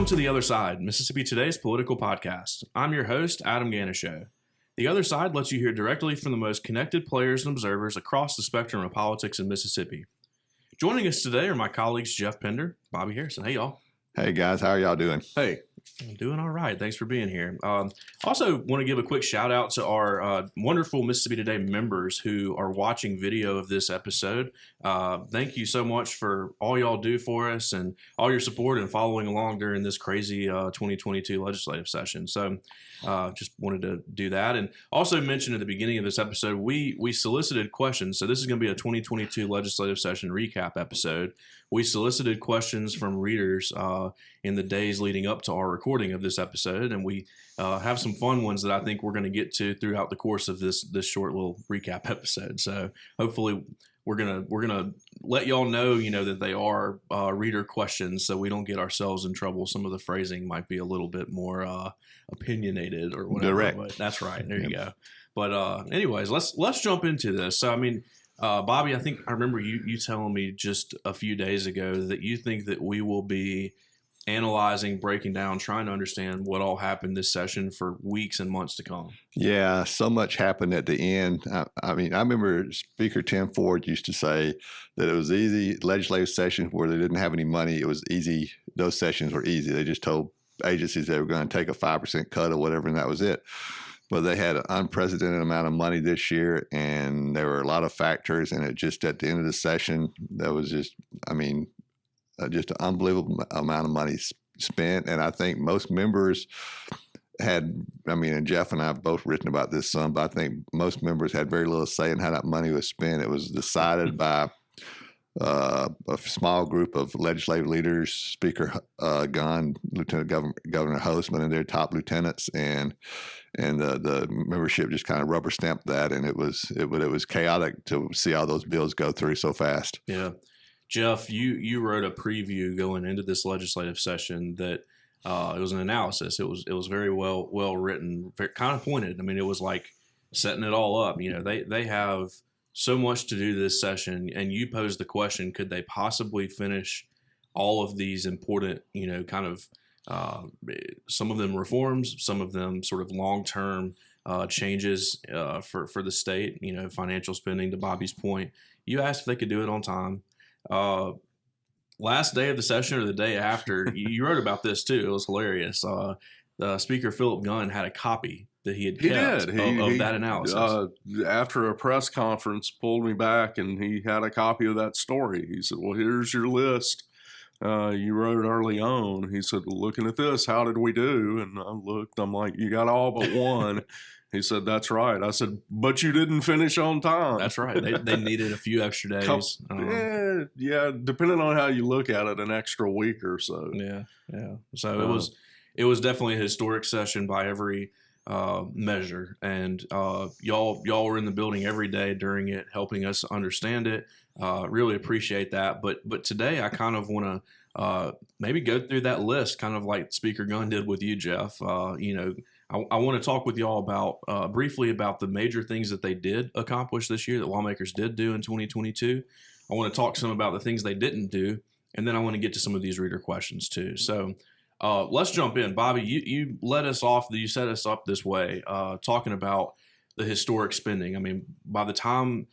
Welcome to The Other Side, Mississippi Today's political podcast. I'm your host, Adam Ganeshow. The Other Side lets you hear directly from the most connected players and observers across the spectrum of politics in Mississippi. Joining us today are my colleagues Jeff Pender, Bobby Harrison. Hey, y'all. Hey, guys. How are y'all doing? Hey. I'm doing all right. Thanks for being here. Also want to give a quick shout out to our wonderful Mississippi Today members who are watching video of this episode. Thank you so much for all y'all do for us and all your support and following along during this crazy 2022 legislative session. So just wanted to do that. And also mention at the beginning of this episode, we solicited questions. So this is going to be a 2022 legislative session recap episode. We solicited questions from readers in the days leading up to our recording of this episode, and we have some fun ones that I think we're going to get to throughout the course of this short little recap episode. So hopefully we're gonna let y'all know that they are reader questions, so we don't get ourselves in trouble. Some of the phrasing might be a little bit more opinionated or whatever. Direct. But that's right. There you go. But anyways, let's jump into this. So I mean. Bobby, I think I remember you telling me just a few days ago that you think that we will be analyzing, breaking down, trying to understand what all happened this session for weeks and months to come. Yeah, so much happened at the end. I remember Speaker Tim Ford used to say that it was easy. Legislative sessions where they didn't have any money, it was easy. Those sessions were easy. They just told agencies they were going to take a 5% cut or whatever, and that was it. But they had an unprecedented amount of money this year, and there were a lot of factors. And it just at the end of the session, there was just an unbelievable amount of money spent. And I think most members had, and Jeff and I have both written about this some, but I think most members had very little say in how that money was spent. It was decided by a small group of legislative leaders, Speaker Gunn, Lieutenant Governor Hostman, and their top lieutenants, and the membership just kind of rubber stamped that, and it was chaotic to see all those bills go through so fast. Yeah, Jeff, you wrote a preview going into this legislative session that it was an analysis. It was very well written, kind of pointed. I mean, it was like setting it all up. They have so much to do this session, and you posed the question: could they possibly finish all of these important, some of them reforms, some of them sort of long-term changes for the state, financial spending, to Bobby's point. You asked if they could do it on time. Last day of the session or the day after, you wrote about this too. It was hilarious. Speaker Philip Gunn had a copy that he had kept of that analysis. After a press conference, pulled me back, and he had a copy of that story. He said, well, here's your list. You wrote it early on. He said, looking at this, how did we do? And I looked, I'm like, you got all but one. He said, that's right. I said, but you didn't finish on time. That's right. They needed a few extra days. Yeah, depending on how you look at it, an extra week or so. Yeah. So it was definitely a historic session by every measure, and y'all were in the building every day during it, helping us understand it. Really appreciate that. But today I kind of want to maybe go through that list, kind of like Speaker Gunn did with you, Jeff. I want to talk with y'all about briefly about the major things that they did accomplish this year, that lawmakers did do in 2022. I want to talk some about the things they didn't do, and then I want to get to some of these reader questions too. So let's jump in. Bobby, you led us off, you set us up this way, talking about the historic spending. I mean, by the time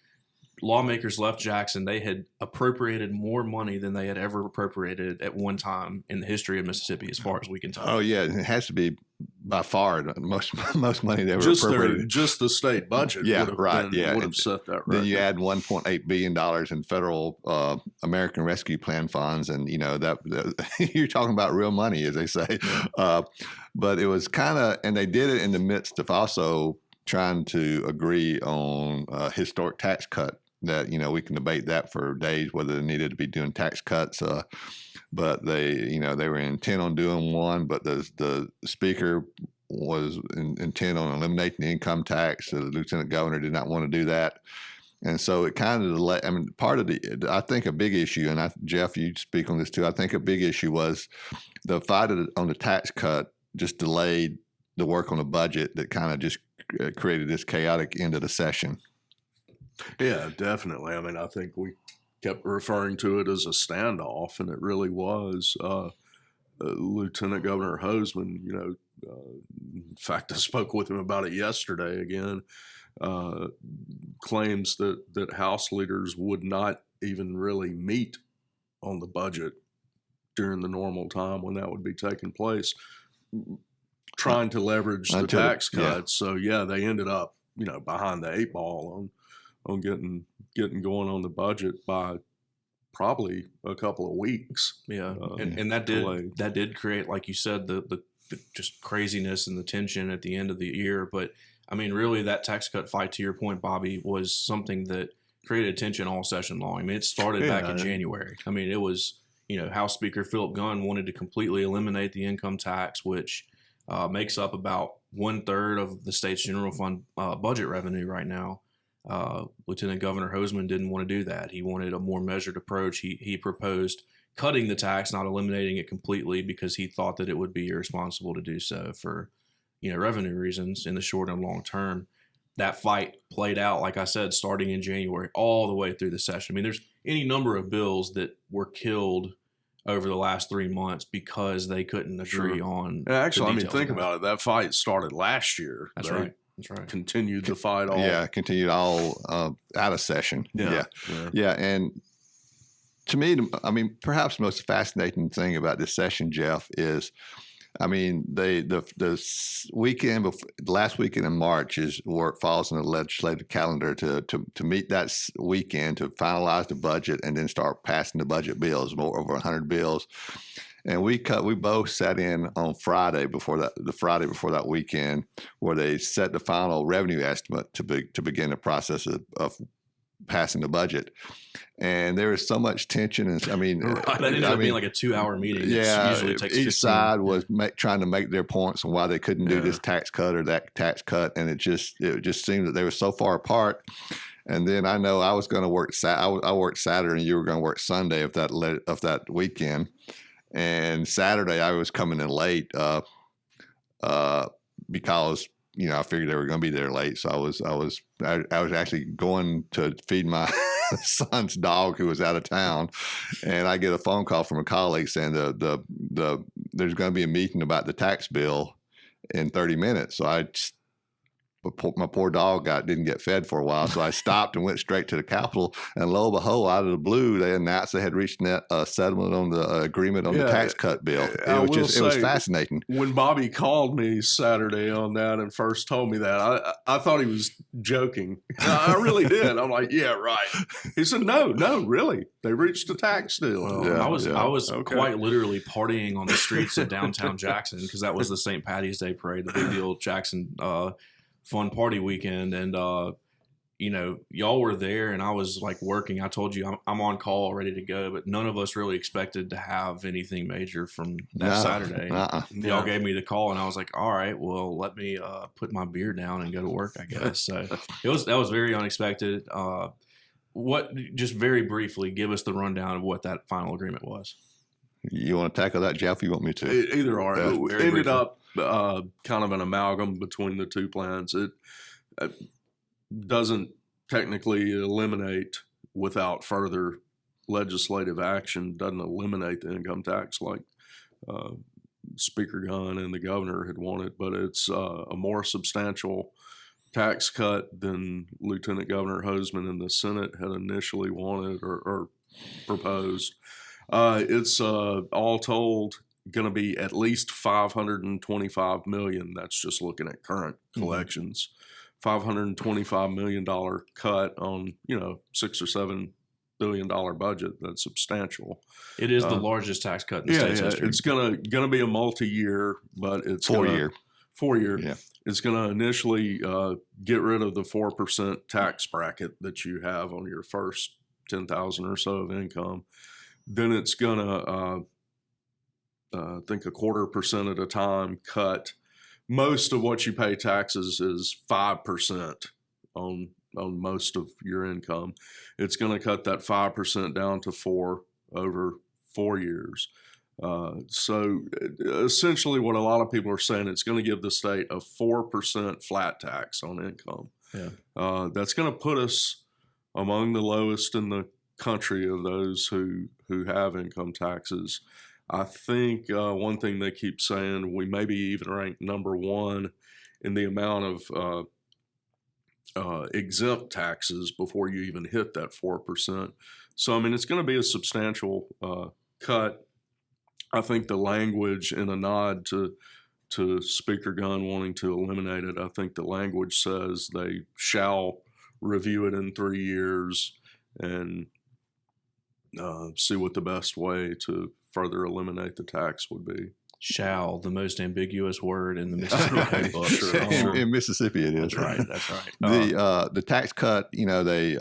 lawmakers left Jackson, they had appropriated more money than they had ever appropriated at one time in the history of Mississippi, as far as we can tell. Oh, yeah. It has to be by far most money they were appropriated. Just the state budget would have set that right. Then you add $1.8 billion in federal American Rescue Plan funds, and, that you're talking about real money, as they say. But it was kind of, and they did it in the midst of also trying to agree on a historic tax cut that, we can debate that for days, whether they needed to be doing tax cuts. But they were intent on doing one, but the speaker was intent on eliminating the income tax. The lieutenant governor did not want to do that. And so it kind of delayed. Part of I think a big issue, and Jeff, you speak on this too, I think a big issue was the fight on the tax cut just delayed the work on the budget that kind of just created this chaotic end of the session. Yeah, definitely. I think we kept referring to it as a standoff, and it really was. Lieutenant Governor Hoseman, in fact, I spoke with him about it yesterday again, claims that House leaders would not even really meet on the budget during the normal time when that would be taking place, trying to leverage the tax cuts. So yeah, they ended up, behind the 8 ball on getting going on the budget by probably a couple of weeks. Yeah, and that did create, like you said, the just craziness and the tension at the end of the year. But I mean, really, that tax cut fight, to your point, Bobby, was something that created tension all session long. I mean, it started back in January. I mean, it was, House Speaker Philip Gunn wanted to completely eliminate the income tax, which makes up about 1/3 of the state's general fund budget revenue right now. Lieutenant Governor Hoseman didn't want to do that. He wanted a more measured approach. He proposed cutting the tax, not eliminating it completely, because he thought that it would be irresponsible to do so for, revenue reasons in the short and long term. That fight played out, like I said, starting in January all the way through the session. I mean, there's any number of bills that were killed over the last 3 months because they couldn't agree on. Actually, I mean, think about it. That fight started last year. That's right. That's right. Continued the fight all. Yeah, continued all out of session. Yeah. And to me, I mean, perhaps the most fascinating thing about this session, Jeff, is, I mean, the weekend, the last weekend in March is where it falls in the legislative calendar to meet that weekend to finalize the budget and then start passing the budget bills, over 100 bills. And we both sat in on Friday before that weekend, where they set the final revenue estimate to begin the process of passing the budget. And there was so much tension, and I mean, that ended up being like a 2-hour meeting. Yeah, usually takes each 15. side was trying to make their points on why they couldn't do this tax cut or that tax cut, and it just seemed that they were so far apart. And then I know I was going to work. I worked Saturday, and you were going to work Sunday of that weekend. And Saturday I was coming in late because I figured they were going to be there late. So I was actually going to feed my son's dog who was out of town, and I get a phone call from a colleague saying there's going to be a meeting about the tax bill in 30 minutes. So my poor dog didn't get fed for a while, so I stopped and went straight to the Capitol. And lo and behold, out of the blue, they announced they had reached a settlement on the agreement on the tax cut bill. It was fascinating. When Bobby called me Saturday on that and first told me that, I thought he was joking. I really did. I'm like, yeah, right. He said, no, really, they reached a tax deal. I was quite literally partying on the streets of downtown Jackson, because that was the St. Patty's Day parade, the big deal Jackson fun party weekend. And y'all were there, and I was like working. I told you I'm on call ready to go, but none of us really expected to have anything major from that Saturday. Y'all gave me the call, and I was like, all right, well, let me put my beer down and go to work, I guess. So that was very unexpected. Just very briefly, give us the rundown of what that final agreement was. You want to tackle that, Jeff? You want me to? Either or. It ended up kind of an amalgam between the two plans. It doesn't technically eliminate, without further legislative action, doesn't eliminate the income tax like Speaker Gunn and the governor had wanted, but it's a more substantial tax cut than Lieutenant Governor Hoseman and the Senate had initially wanted or proposed. It's all told going to be at least $525 million. That's just looking at current collections. $525 million cut on $6 or $7 billion budget. That's substantial. It is the largest tax cut in the state's history. It's gonna be a multi-year, but it's 4-year. 4-year. Yeah. It's going to initially get rid of the 4% tax bracket that you have on your first $10,000 or so of income. Then it's going to, I think, 0.25% at a time cut. Most of what you pay taxes is 5% on most of your income. It's going to cut that 5% down to 4% over 4 years. So essentially what a lot of people are saying, it's going to give the state a 4% flat tax on income. Yeah. That's going to put us among the lowest in the country of those who have income taxes. I think one thing they keep saying, we maybe even rank number one in the amount of exempt taxes before you even hit that 4%. So, I mean, it's going to be a substantial cut. I think the language, in a nod to Speaker Gunn wanting to eliminate it, I think the language says they shall review it in 3 years and see what the best way to further eliminate the tax would be. Shall, the most ambiguous word in the Mississippi Code book. Sure. In Mississippi, it is. That's right. That's right. The tax cut, they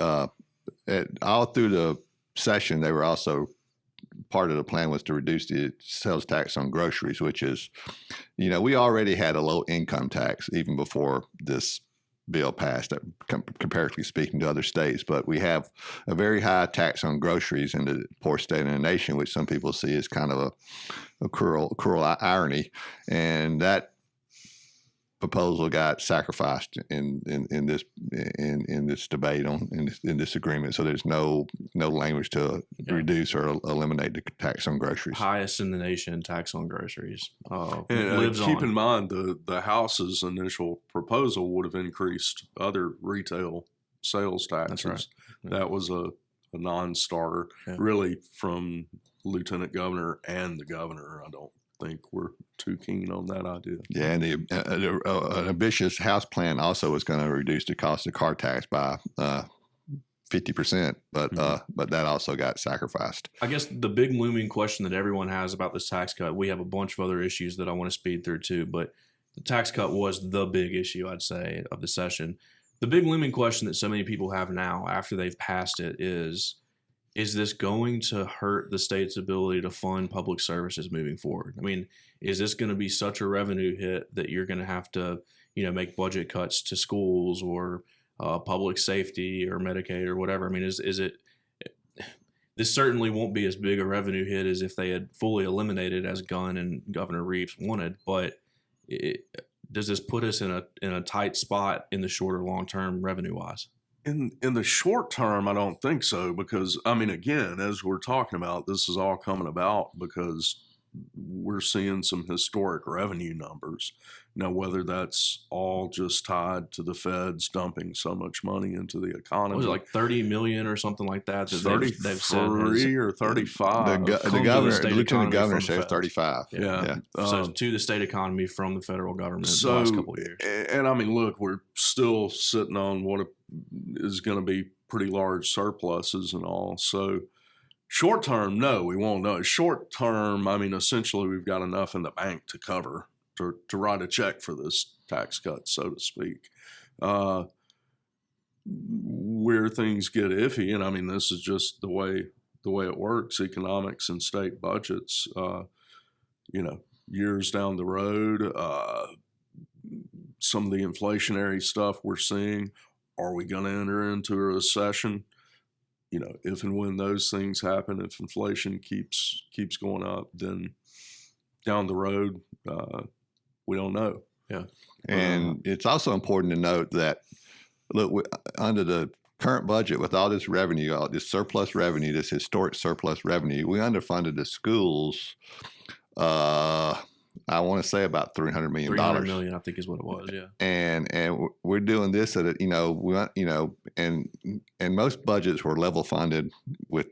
all through the session, they were also part of the plan was to reduce the sales tax on groceries, which is, we already had a low income tax even before this bill passed, comparatively speaking to other states. But we have a very high tax on groceries in the poorest state in the nation, which some people see as kind of a cruel irony. And that proposal got sacrificed in this debate in this agreement. So there's no language to reduce or eliminate the tax on groceries. Highest in the nation tax on groceries. Keep in mind the House's initial proposal would have increased other retail sales taxes. That's right. Yeah. That was a non-starter, really, from Lieutenant Governor and the Governor. I don't think we're too keen on that idea. Yeah, and an ambitious House plan also is going to reduce the cost of car tax by 50%, but that also got sacrificed. I guess the big looming question that everyone has about this tax cut, we have a bunch of other issues that I want to speed through too, but the tax cut was the big issue, I'd say, of the session. The big looming question that so many people have now after they've passed it is this going to hurt the state's ability to fund public services moving forward? I mean, is this going to be such a revenue hit that you're going to have to, make budget cuts to schools or public safety or Medicaid or whatever? I mean, is it? This certainly won't be as big a revenue hit as if they had fully eliminated, as Gunn and Governor Reeves wanted. But does this put us in a tight spot in the short or long term revenue wise? In the short term, I don't think so, because, I mean, again, as we're talking about, this is all coming about because we're seeing some historic revenue numbers. Now, whether that's all just tied to the feds dumping so much money into the economy. Was it like 30 million or something like that? They've said 33 or 35. The Lieutenant Governor says 35. Yeah. So to the state economy from the federal government in the last couple of years. And I mean, look, we're still sitting on what is going to be pretty large surpluses and all. So short term, no, we won't know. Short term, I mean, essentially we've got enough in the bank to cover to write a check for this tax cut, so to speak. Where things get iffy, and I mean, this is just the way it works, economics and state budgets, years down the road, some of the inflationary stuff we're seeing, are we going to enter into a recession? If and when those things happen, if inflation keeps going up, then down the road, we don't know. Yeah. And it's also important to note that, look, under the current budget, with all this revenue, all this surplus revenue, this historic surplus revenue, we underfunded the schools, I want to say about $300 million. $300 million, I think, is what it was. Yeah. And we're doing this at and most budgets were level funded with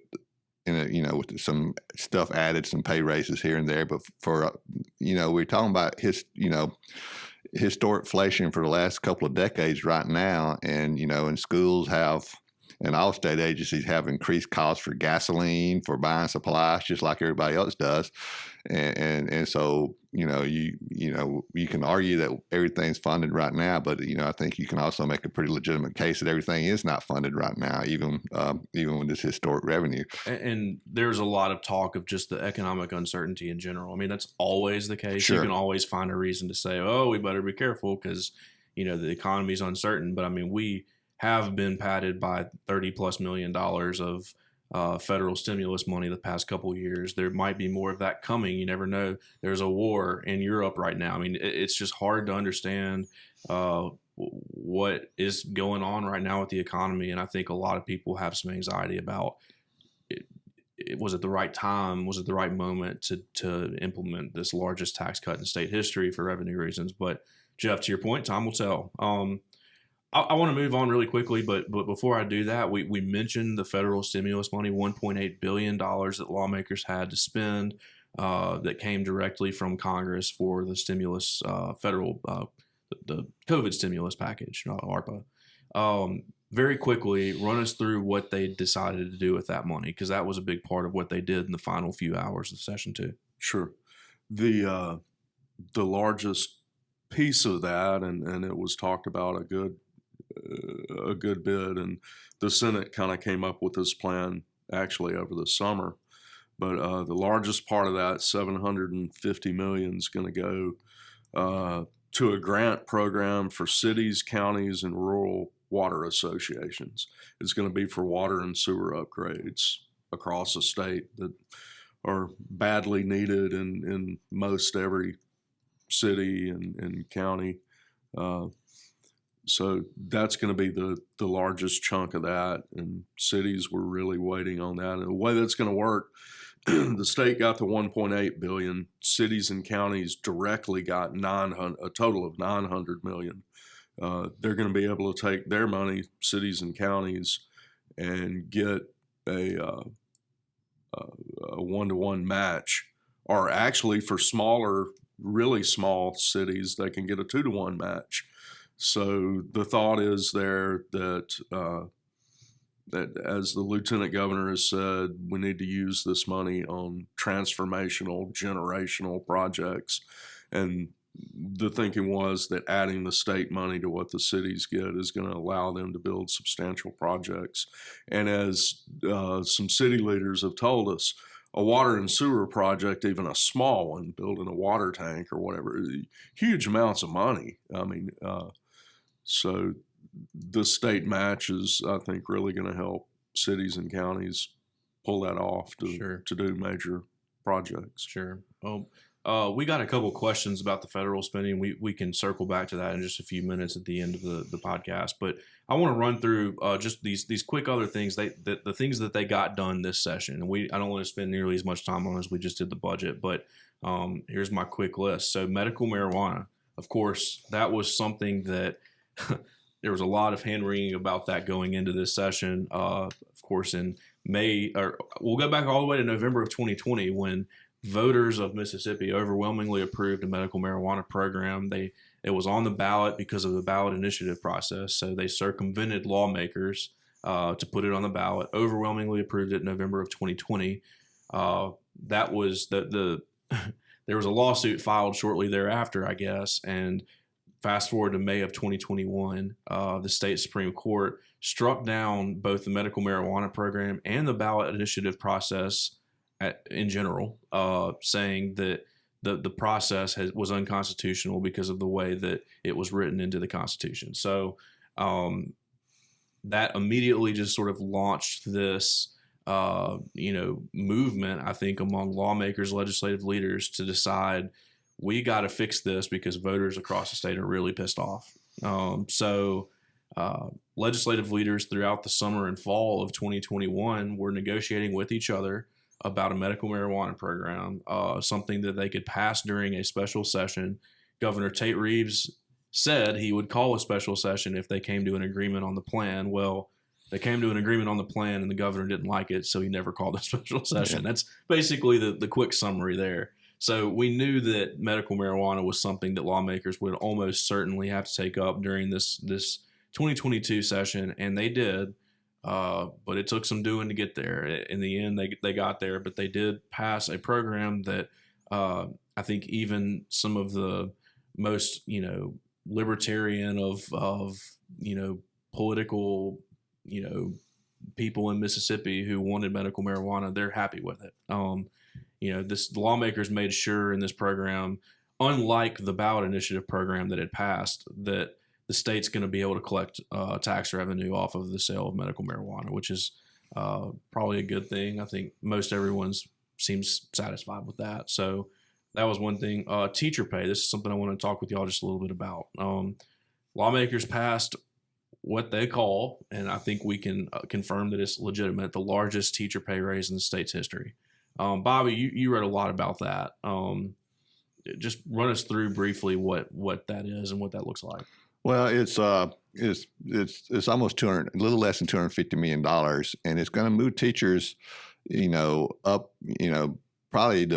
with some stuff added, some pay raises here and there. But for we're talking about historic inflation for the last couple of decades right now, and schools have. And all state agencies have increased costs for gasoline, for buying supplies, just like everybody else does. And so, you can argue that everything's funded right now, but, I think you can also make a pretty legitimate case that everything is not funded right now, even with this historic revenue. And there's a lot of talk of just the economic uncertainty in general. I mean, that's always the case. Sure. You can always find a reason to say, oh, we better be careful because, the economy's uncertain. But I mean, we have been padded by $30+ million of federal stimulus money the past couple of years. There might be more of that coming. You never know. There's a war in Europe right now. I mean, it's just hard to understand what is going on right now with the economy. And I think a lot of people have some anxiety about it. was it the right time? Was it the right moment to implement this largest tax cut in state history for revenue reasons? But Jeff, to your point, time will tell. I want to move on really quickly, but before I do that, we mentioned the federal stimulus money, $1.8 billion that lawmakers had to spend that came directly from Congress for the stimulus, federal, the COVID stimulus package, ARPA. Very quickly, run us through what they decided to do with that money, because that was a big part of what they did in the final few hours of session 2. Sure. The largest piece of that, and it was talked about a good bit, and the Senate kind of came up with this plan actually over the summer. But the largest part of that, $750 million, is going to go to a grant program for cities, counties, and rural water associations. It's going to be for water and sewer upgrades across the state that are badly needed in most every city and county. So that's going to be the largest chunk of that, and cities were really waiting on that. And the way that's going to work, the state got the $1.8 billion. Cities and counties directly got a total of $900 million. They're going to be able to take their money, cities and counties, and get a one-to-one match. Or actually, for smaller, really small cities, they can get a 2-to-1 match. So the thought is there that that, as the lieutenant governor has said, we need to use this money on transformational, generational projects. And the thinking was that adding the state money to what the cities get is going to allow them to build substantial projects. And as some city leaders have told us, a water and sewer project, even a small one, building a water tank or whatever, huge amounts of money. I mean, so the state match is, I think, really going to help cities and counties pull that off to do major projects. Sure. We got a couple questions about the federal spending. We can circle back to that in just a few minutes at the end of the podcast. But I want to run through just these quick other things, the things that they got done this session. And I don't want to spend nearly as much time on as we just did the budget. But here's my quick list. So medical marijuana, of course, that was something that there was a lot of hand-wringing about that going into this session. Of course, in May, or we'll go back all the way to November of 2020 when voters of Mississippi overwhelmingly approved a medical marijuana program. It was on the ballot because of the Ballot Initiative process, so they circumvented lawmakers to put it on the ballot. Overwhelmingly approved it in November of 2020. That was there was a lawsuit filed shortly thereafter, I guess, and fast forward to May of 2021, the state Supreme Court struck down both the medical marijuana program and the ballot initiative process in general, saying that the process was unconstitutional because of the way that it was written into the Constitution. So that immediately just sort of launched this movement, I think, among lawmakers, legislative leaders to decide we got to fix this because voters across the state are really pissed off. So legislative leaders throughout the summer and fall of 2021 were negotiating with each other about a medical marijuana program, something that they could pass during a special session. Governor Tate Reeves said he would call a special session if they came to an agreement on the plan. Well, they came to an agreement on the plan and the governor didn't like it, so he never called a special session. That's basically the quick summary there. So we knew that medical marijuana was something that lawmakers would almost certainly have to take up during this 2022 session, and they did. But it took some doing to get there. In the end, they got there, but they did pass a program that I think even some of the most libertarian of political people in Mississippi who wanted medical marijuana, they're happy with it. The lawmakers made sure in this program, unlike the ballot initiative program that had passed, that the state's going to be able to collect tax revenue off of the sale of medical marijuana, which is probably a good thing. I think most everyone seems satisfied with that. So that was one thing. Teacher pay. This is something I want to talk with y'all just a little bit about. Lawmakers passed what they call, and I think we can confirm that it's legitimate, the largest teacher pay raise in the state's history. Bobby, you read a lot about that. Just run us through briefly what that is and what that looks like. Well, it's almost 200, a little less than $250 million, and it's going to move teachers, up, probably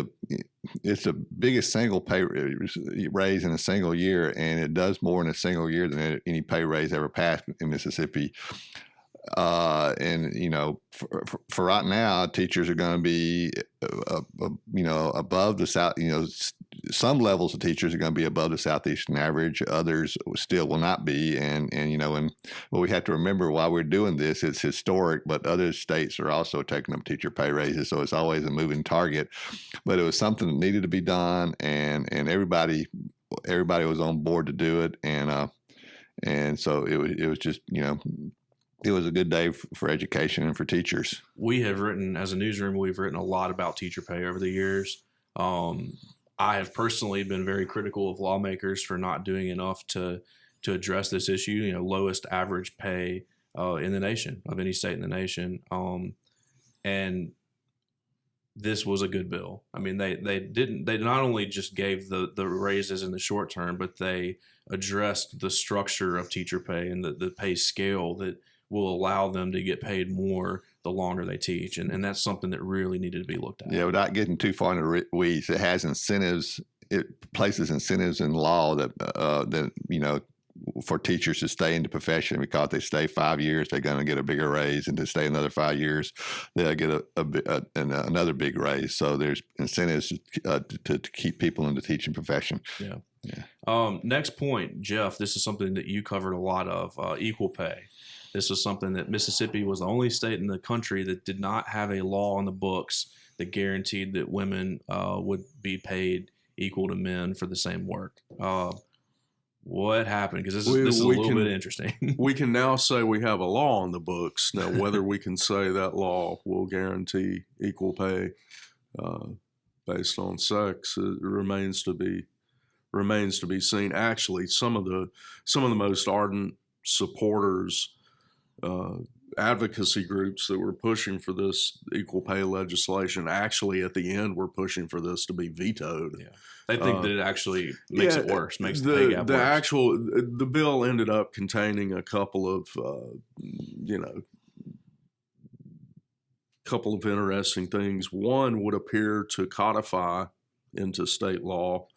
it's the biggest single pay raise in a single year, and it does more in a single year than any pay raise ever passed in Mississippi. And for right now, teachers are going to be, above the South. Some levels of teachers are going to be above the Southeastern average. Others still will not be. And what we have to remember while we're doing this, it's historic, but other states are also taking up teacher pay raises. So it's always a moving target. But it was something that needed to be done, and everybody was on board to do it. And so it was just, it was a good day for education and for teachers. We have written, as a newsroom, we've written a lot about teacher pay over the years. I have personally been very critical of lawmakers for not doing enough to address this issue. Lowest average pay in the nation, of any state in the nation, and this was a good bill. I mean, they not only just gave the raises in the short term, but they addressed the structure of teacher pay and the pay scale that will allow them to get paid more the longer they teach. And that's something that really needed to be looked at. Yeah, without getting too far into the weeds, it has incentives. It places incentives in law that for teachers to stay in the profession, because they stay 5 years, they're going to get a bigger raise, and to stay another 5 years, they'll get another big raise. So there's incentives to keep people in the teaching profession. Yeah. Next point, Jeff, this is something that you covered a lot of, equal pay. This was something that Mississippi was the only state in the country that did not have a law on the books that guaranteed that women would be paid equal to men for the same work. What happened? Because this is a little bit interesting. We can now say we have a law on the books. Now, whether we can say that law will guarantee equal pay based on sex, it remains to be seen. Actually, some of the most ardent supporters, advocacy groups that were pushing for this equal pay legislation, actually at the end were pushing for this to be vetoed. Yeah. They think that it actually makes it worse, makes the pay gap worse. The bill ended up containing a couple of interesting things. One would appear to codify into state law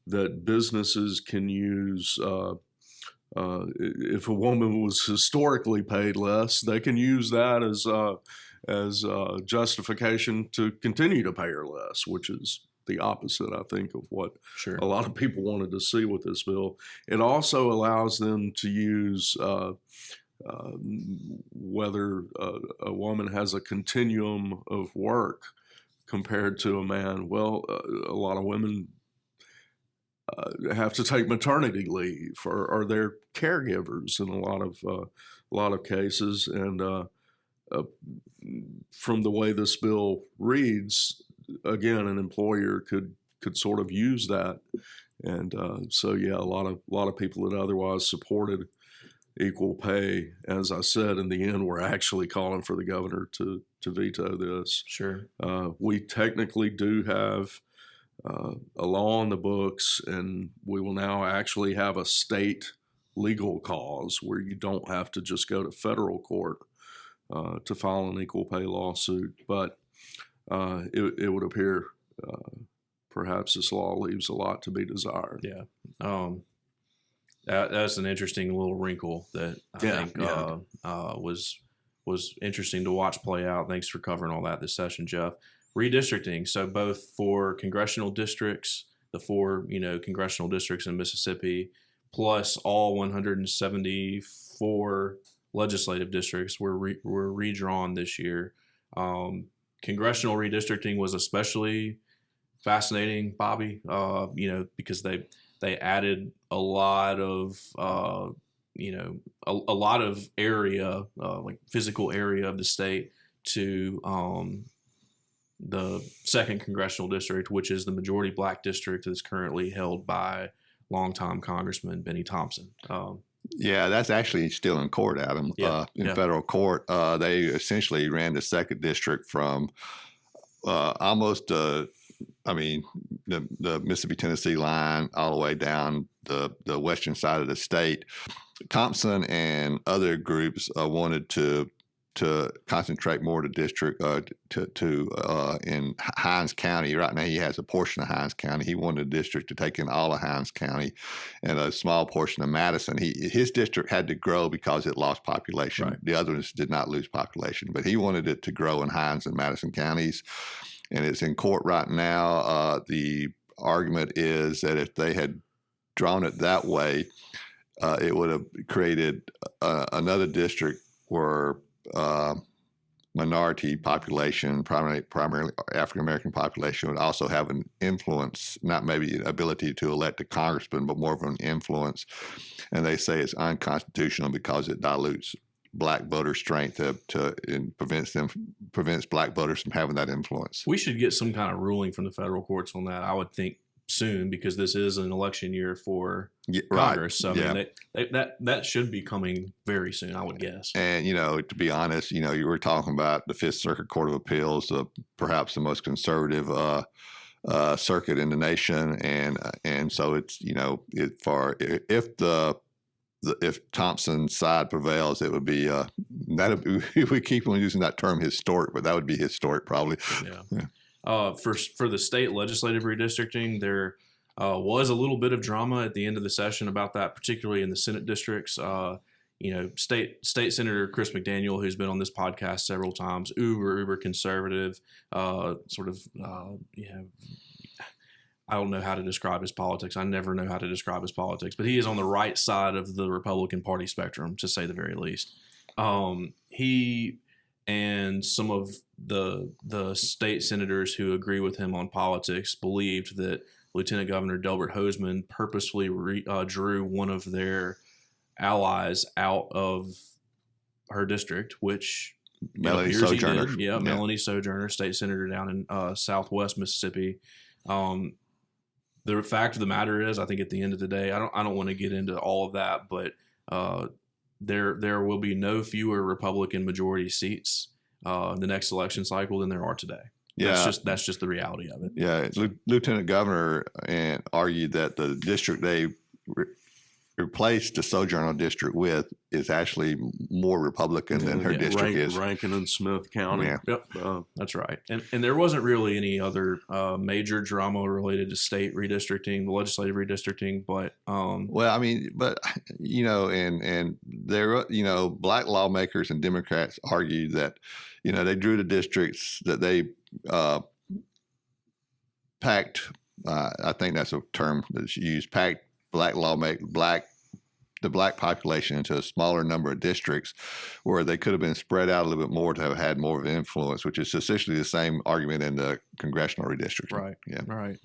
that businesses can use, if a woman was historically paid less, they can use that as justification to continue to pay her less, which is the opposite, I think, of what a lot of people wanted to see with this bill. It also allows them to use whether a woman has a continuum of work compared to a man. Well, a lot of women have to take maternity leave, or they're caregivers in a lot of cases. And from the way this bill reads, again, an employer could sort of use that. And so, yeah, a lot of people that otherwise supported equal pay, as I said, in the end, were actually calling for the governor to veto this. Sure. We technically do have a law on the books, and we will now actually have a state legal cause where you don't have to just go to federal court to file an equal pay lawsuit. But it would appear perhaps this law leaves a lot to be desired. Yeah. That's an interesting little wrinkle that I think was interesting to watch play out. Thanks for covering all that this session, Jeff. Redistricting. So both for congressional districts, the 4 congressional districts in Mississippi, plus all 174 legislative districts were redrawn this year. Congressional redistricting was especially fascinating, Bobby, because they added a lot of a lot of area, like physical area of the state to the 2nd congressional district, which is the majority black district that's currently held by longtime Congressman Benny Thompson. Yeah, that's actually still in court, Adam. In federal court, they essentially ran the second district from almost, the Mississippi-Tennessee line all the way down the western side of the state. Thompson and other groups wanted to concentrate more of the district in Hinds County. Right now, he has a portion of Hinds County. He wanted the district to take in all of Hinds County and a small portion of Madison. His district had to grow because it lost population. Right. The others did not lose population, but he wanted it to grow in Hinds and Madison counties, and it's in court right now. The argument is that if they had drawn it that way, it would have created another district where minority population, primarily African American population, would also have an influence, not maybe an ability to elect a congressman, but more of an influence. And they say it's unconstitutional because it dilutes black voter strength and prevents black voters from having that influence. We should get some kind of ruling from the federal courts on that, I would think, soon, because this is an election year for Congress. Right. So I mean, that should be coming very soon, I would guess. And, to be honest, you were talking about the Fifth Circuit Court of Appeals, perhaps the most conservative circuit in the nation. And so it's, if Thompson's side prevails, it would be we keep on using that term historic, but that would be historic probably. Yeah. For the state legislative redistricting, there was a little bit of drama at the end of the session about that, particularly in the Senate districts. State Senator Chris McDaniel, who's been on this podcast several times, uber conservative, I don't know how to describe his politics. I never know how to describe his politics, but he is on the right side of the Republican Party spectrum, to say the very least. He and some of the state senators who agree with him on politics believed that Lieutenant Governor Delbert Hosemann purposefully drew one of their allies out of her district, which Melanie Sojourner. Yeah, Melanie Sojourner, state senator down in Southwest Mississippi. The fact of the matter is, I think at the end of the day, I don't want to get into all of that, but there will be no fewer Republican majority seats in the next election cycle than there are today. Yeah, that's just the reality of it. Yeah, Lieutenant Governor argued that the district they replaced the Sojourner district with is actually more Republican than her district is. Rankin and Smith County. Yeah. Yep, that's right. And there wasn't really any other major drama related to state redistricting, the legislative redistricting, but and there, black lawmakers and Democrats argued that, they drew the districts that they packed. I think that's a term that's used. Packed the black population into a smaller number of districts where they could have been spread out a little bit more to have had more of an influence, which is essentially the same argument in the congressional redistricting. Right. Yeah. Right.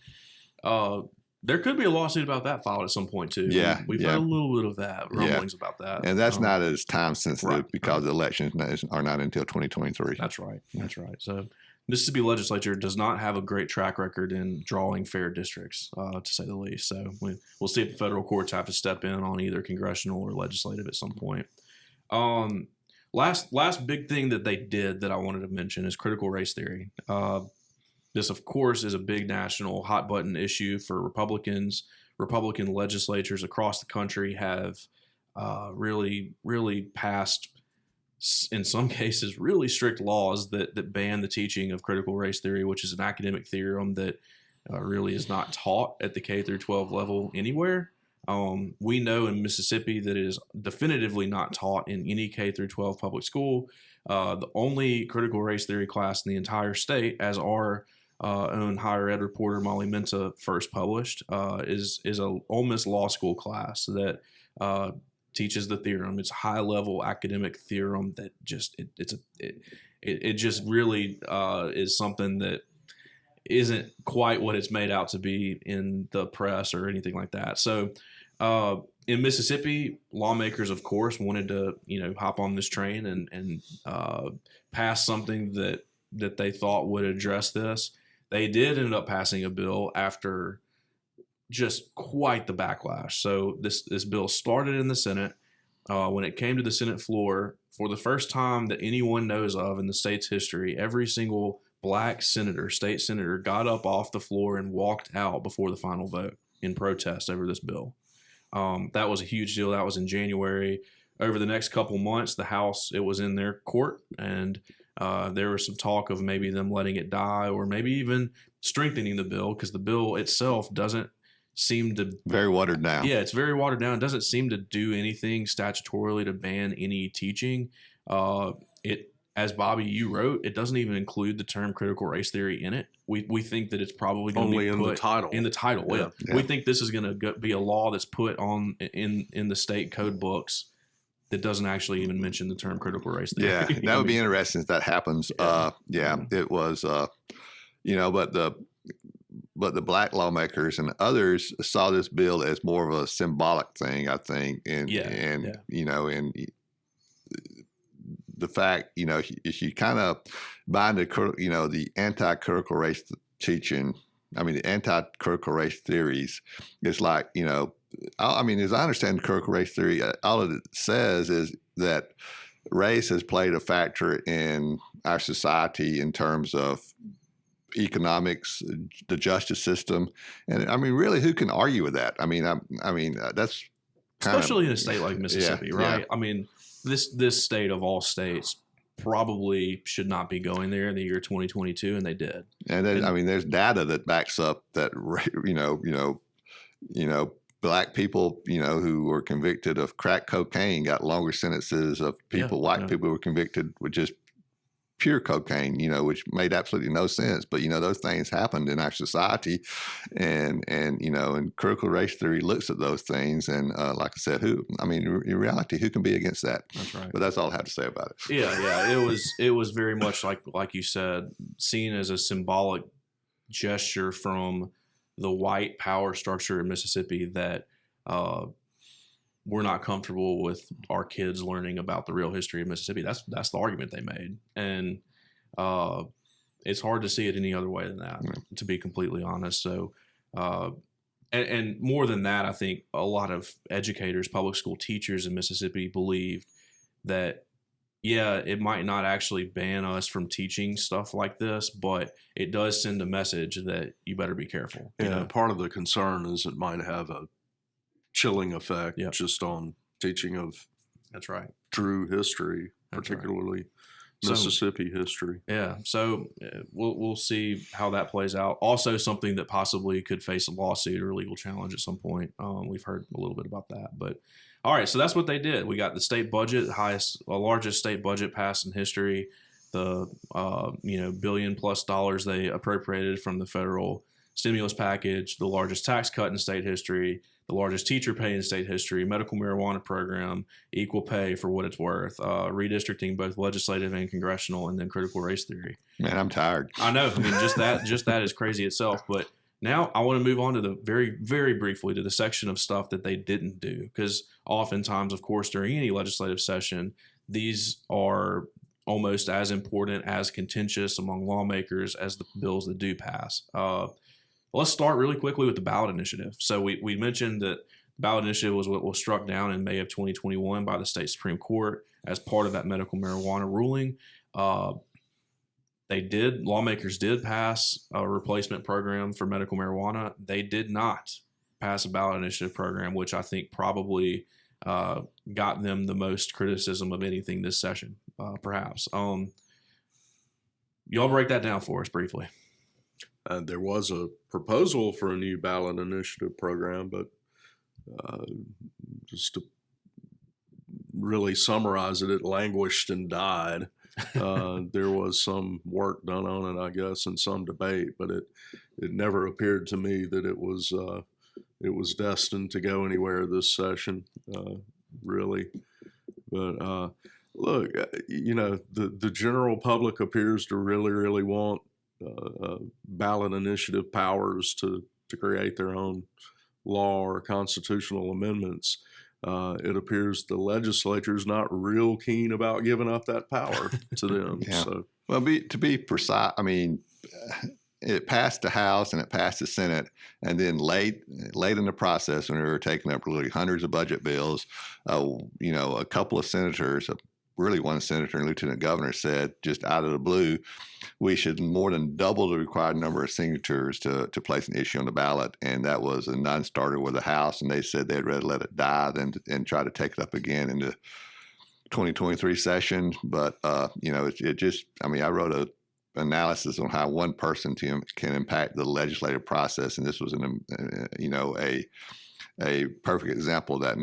There could be a lawsuit about that filed at some point too. Yeah. We've had a little bit of that, rumblings about that. And that's not as time sensitive because the elections are not until 2023. That's right. That's right. So Mississippi legislature does not have a great track record in drawing fair districts, to say the least. So we'll see if the federal courts have to step in on either congressional or legislative at some point. Last big thing that they did that I wanted to mention is critical race theory. This, of course, is a big national hot button issue for Republicans. Republican legislatures across the country have really passed, in some cases, really strict laws that ban the teaching of critical race theory, which is an academic theorem that really is not taught at the K through 12 level anywhere. We know in Mississippi that it is definitively not taught in any K through 12 public school. The only critical race theory class in the entire state, as our own higher ed reporter Molly Menta first published, is a Ole Miss Law School class that teaches the theorem. It's a high level academic theorem that just it just really is something that isn't quite what it's made out to be in the press or anything like that. So in Mississippi, lawmakers, of course, wanted to hop on this train and pass something that they thought would address this. They did end up passing a bill after just quite the backlash. So this bill started in the Senate, when it came to the Senate floor, for the first time that anyone knows of in the state's history, every single black senator, state senator, got up off the floor and walked out before the final vote in protest over this bill. That was a huge deal. That was in January. Over the next couple months, the House, it was in their court, and there was some talk of maybe them letting it die or maybe even strengthening the bill, because the bill itself doesn't seem to... Very watered down. Yeah, it's very watered down. It doesn't seem to do anything statutorily to ban any teaching. As Bobby, you wrote, it doesn't even include the term critical race theory in it. We think that it's probably going to be in the title. In the title, yeah. We think this is going to be a law that's put on in the state code books that doesn't actually even mention the term critical race theory. Yeah, that would be interesting if that happens. It was, but the black lawmakers and others saw this bill as more of a symbolic thing, I think, and the fact, if you kind of bind the anti-critical race teaching, the anti-critical race theories, it's like, as I understand critical race theory, all it says is that race has played a factor in our society in terms of economics, the justice system, and really, who can argue with that? That's especially in a state like Mississippi, right? Yeah. This state of all states probably should not be going there in the year 2022, and they did. And then, there's data that backs up that, black people, who were convicted of crack cocaine got longer sentences of white people who were convicted with just pure cocaine, which made absolutely no sense. But, those things happened in our society, and critical race theory looks at those things. And like I said, in reality, who can be against that? That's right. But that's all I have to say about it. Yeah. It was very much like you said, seen as a symbolic gesture from the white power structure in Mississippi that we're not comfortable with our kids learning about the real history of Mississippi. That's the argument they made. And it's hard to see it any other way than that, to be completely honest. So, and more than that, I think a lot of educators, public school teachers in Mississippi believe that, it might not actually ban us from teaching stuff like this, but it does send a message that you better be careful. Part of the concern is it might have a chilling effect just on teaching of true history, particularly Mississippi history. Yeah, so we'll see how that plays out. Also, something that possibly could face a lawsuit or a legal challenge at some point. We've heard a little bit about that, but all right. So that's what they did. We got the state budget, largest state budget passed in history. The $1 billion+ they appropriated from the federal stimulus package, the largest tax cut in state history, the largest teacher pay in state history, medical marijuana program, equal pay for what it's worth, redistricting, both legislative and congressional, and then critical race theory. Man, I'm tired. I know. Just that is crazy itself. But now I want to move on to the very, very briefly to the section of stuff that they didn't do, because oftentimes, of course, during any legislative session, these are almost as important, as contentious among lawmakers as the bills that do pass. Let's start really quickly with the ballot initiative. So we mentioned that the ballot initiative was what was struck down in May of 2021 by the state Supreme Court as part of that medical marijuana ruling. Lawmakers did pass a replacement program for medical marijuana. They did not pass a ballot initiative program, which I think probably got them the most criticism of anything this session, perhaps. Y'all break that down for us briefly. There was a proposal for a new ballot initiative program, but just to really summarize it, it languished and died. There was some work done on it, I guess, and some debate, but it never appeared to me that it was destined to go anywhere this session, really. But look, the general public appears to really, really want ballot initiative powers to create their own law or constitutional amendments. It appears the legislature is not real keen about giving up that power to them. Yeah. So, well, to be precise, it passed the House and it passed the Senate, and then late in the process, when we were taking up really hundreds of budget bills, a couple of senators, really one senator and lieutenant governor, said just out of the blue, we should more than double the required number of signatures to place an issue on the ballot, and that was a non-starter with the House, and they said they'd rather let it die than and try to take it up again in the 2023 session. But it just, I mean, I wrote a analysis on how one person can impact the legislative process, and this was a perfect example of that.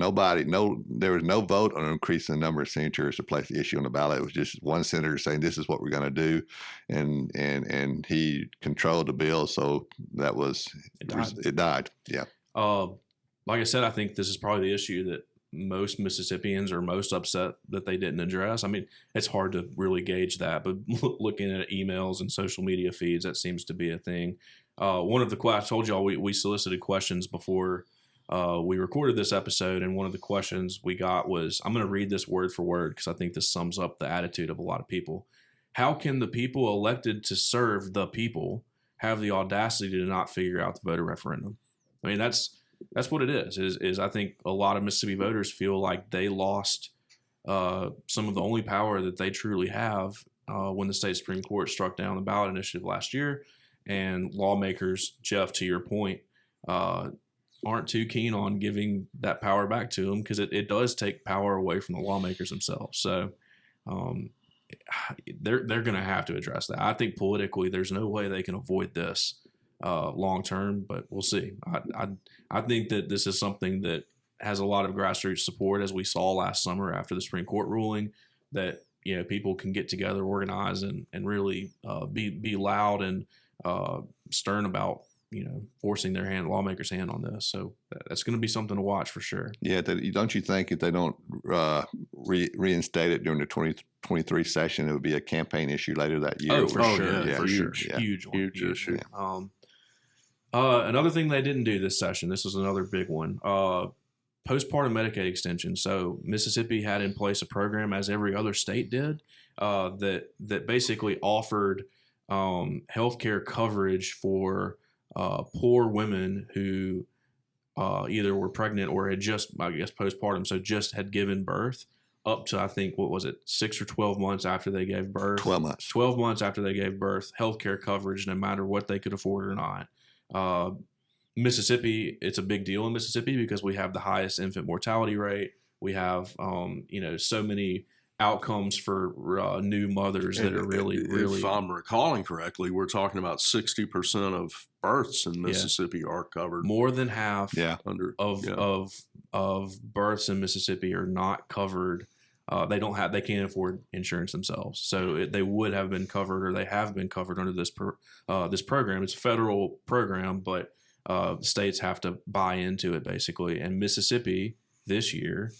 There was no vote on increasing the number of signatures to place the issue on the ballot. It was just one senator saying this is what we're going to do, and he controlled the bill, so that was it died. Yeah. Like I said, I think this is probably the issue that most Mississippians are most upset that they didn't address. I mean, it's hard to really gauge that, but looking at emails and social media feeds, that seems to be a thing. One of the I told y'all we solicited questions before we recorded this episode, and one of the questions we got was, I'm going to read this word for word because I think this sums up the attitude of a lot of people. How can the people elected to serve the people have the audacity to not figure out the voter referendum? I mean, that's what it is I think a lot of Mississippi voters feel like they lost some of the only power that they truly have when the state Supreme Court struck down the ballot initiative last year, and lawmakers, Jeff, to your point, aren't too keen on giving that power back to them because it does take power away from the lawmakers themselves. So they're going to have to address that. I think politically there's no way they can avoid this long term, but we'll see. I think that this is something that has a lot of grassroots support, as we saw last summer after the Supreme Court ruling, that people can get together, organize, and really be loud and stern about forcing their lawmakers' hand on this. So that's going to be something to watch for sure. Yeah, don't you think if they don't reinstate it during the 2023 session, it would be a campaign issue later that year? Oh, for sure. Yeah, for huge, sure. yeah. Huge issue. Yeah. Another thing they didn't do this session, this was another big one, postpartum Medicaid extension. So Mississippi had in place a program, as every other state did, that basically offered healthcare coverage for poor women who either were pregnant or had just, postpartum, so just had given birth, up to, I think, 6 or 12 months after they gave birth? 12 months. 12 months after they gave birth, healthcare coverage, no matter what they could afford or not. Mississippi, it's a big deal in Mississippi because we have the highest infant mortality rate. We have, so many outcomes for new mothers that are really. If I'm recalling correctly, we're talking about 60% of births in Mississippi are covered. More than half of births in Mississippi are not covered. They can't afford insurance themselves. So they would have been covered, or they have been covered under this program. It's a federal program, but states have to buy into it basically. And Mississippi this year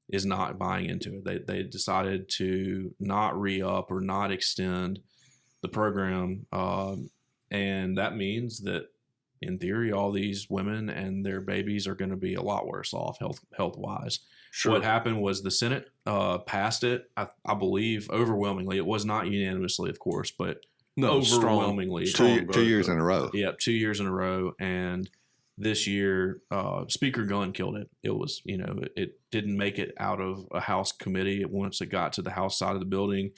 is not buying into it. They decided to not re-up or not extend the program. And that means that, in theory, all these women and their babies are going to be a lot worse off health-wise. Sure. What happened was the Senate passed it, I believe, overwhelmingly. It was not unanimously, of course, but overwhelmingly. Two years in a row. Yeah, 2 years in a row. And this year, Speaker Gunn killed it. It was, it didn't make it out of a House committee. Once it got to the House side of the building,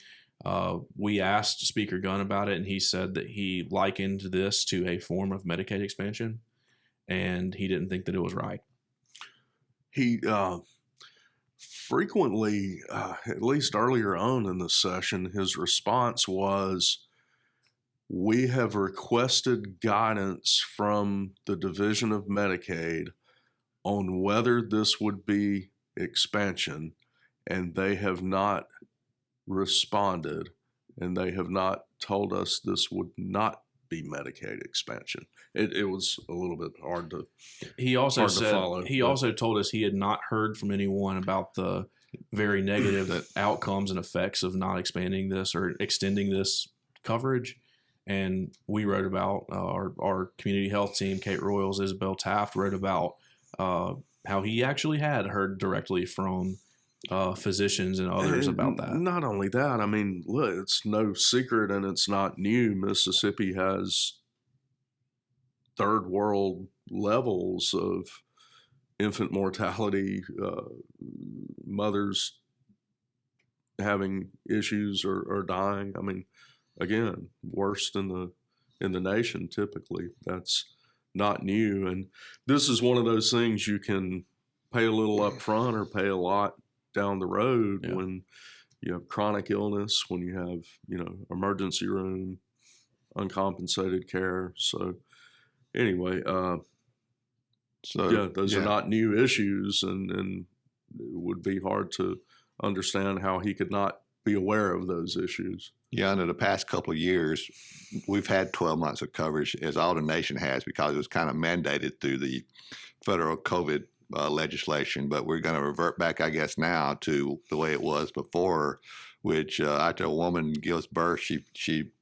we asked Speaker Gunn about it, and he said that he likened this to a form of Medicaid expansion, and he didn't think that it was right. He frequently, at least earlier on in the session, his response was, we have requested guidance from the Division of Medicaid on whether this would be expansion, and they have not responded, and they have not told us this would not be Medicaid expansion. It was a little bit hard to follow. He also told us he had not heard from anyone about the very negative outcomes and effects of not expanding this or extending this coverage. And we wrote about our community health team, Kate Royals, Isabel Taft, wrote about how he actually had heard directly from physicians and others about that. Not only that, I mean, look, it's no secret and it's not new. Mississippi has third world levels of infant mortality, mothers having issues or dying. I mean, again, worst in the nation typically. That's not new. And this is one of those things you can pay a little up front or pay a lot down the road when you have chronic illness, when you have, emergency room, uncompensated care. So anyway, those are not new issues, and it would be hard to understand how he could not be aware of those issues. Yeah, under the past couple of years, we've had 12 months of coverage, as all the nation has, because it was kind of mandated through the federal COVID legislation. But we're going to revert back, I guess, now to the way it was before, which after a woman gives birth,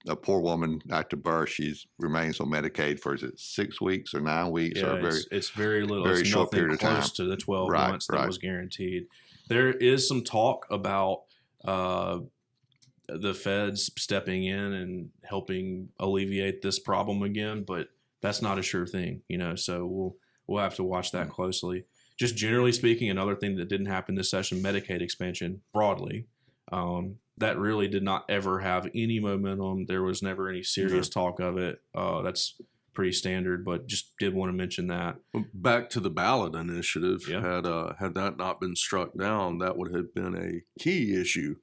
a poor woman after birth, she remains on Medicaid for, is it 6 weeks or 9 weeks? Yeah, or it's very little. Very it's short nothing period of time. close to the 12 months that was guaranteed. There is some talk about the feds stepping in and helping alleviate this problem again, but that's not a sure thing, so we'll have to watch that closely. Just generally speaking, another thing that didn't happen this session, Medicaid expansion broadly, that really did not ever have any momentum. There was never any serious talk of it. That's pretty standard, but just did want to mention that. Back to the ballot initiative, had that not been struck down, that would have been a key issue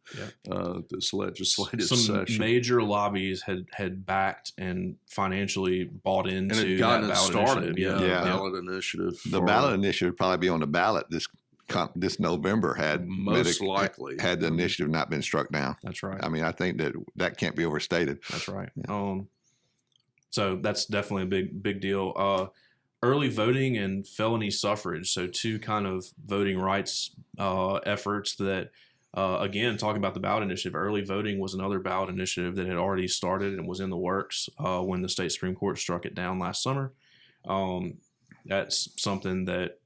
this legislative session. Some major lobbies had backed and financially bought into and it gotten that it ballot started. initiative. Ballot initiative. The ballot initiative would probably be on the ballot this November had most likely had the initiative not been struck down. That's right. I mean, I think that can't be overstated. That's right. Yeah. So that's definitely a big deal. Early voting and felony suffrage. So two kind of voting rights efforts that, again, talking about the ballot initiative, early voting was another ballot initiative that had already started and was in the works when the state Supreme Court struck it down last summer. That's something that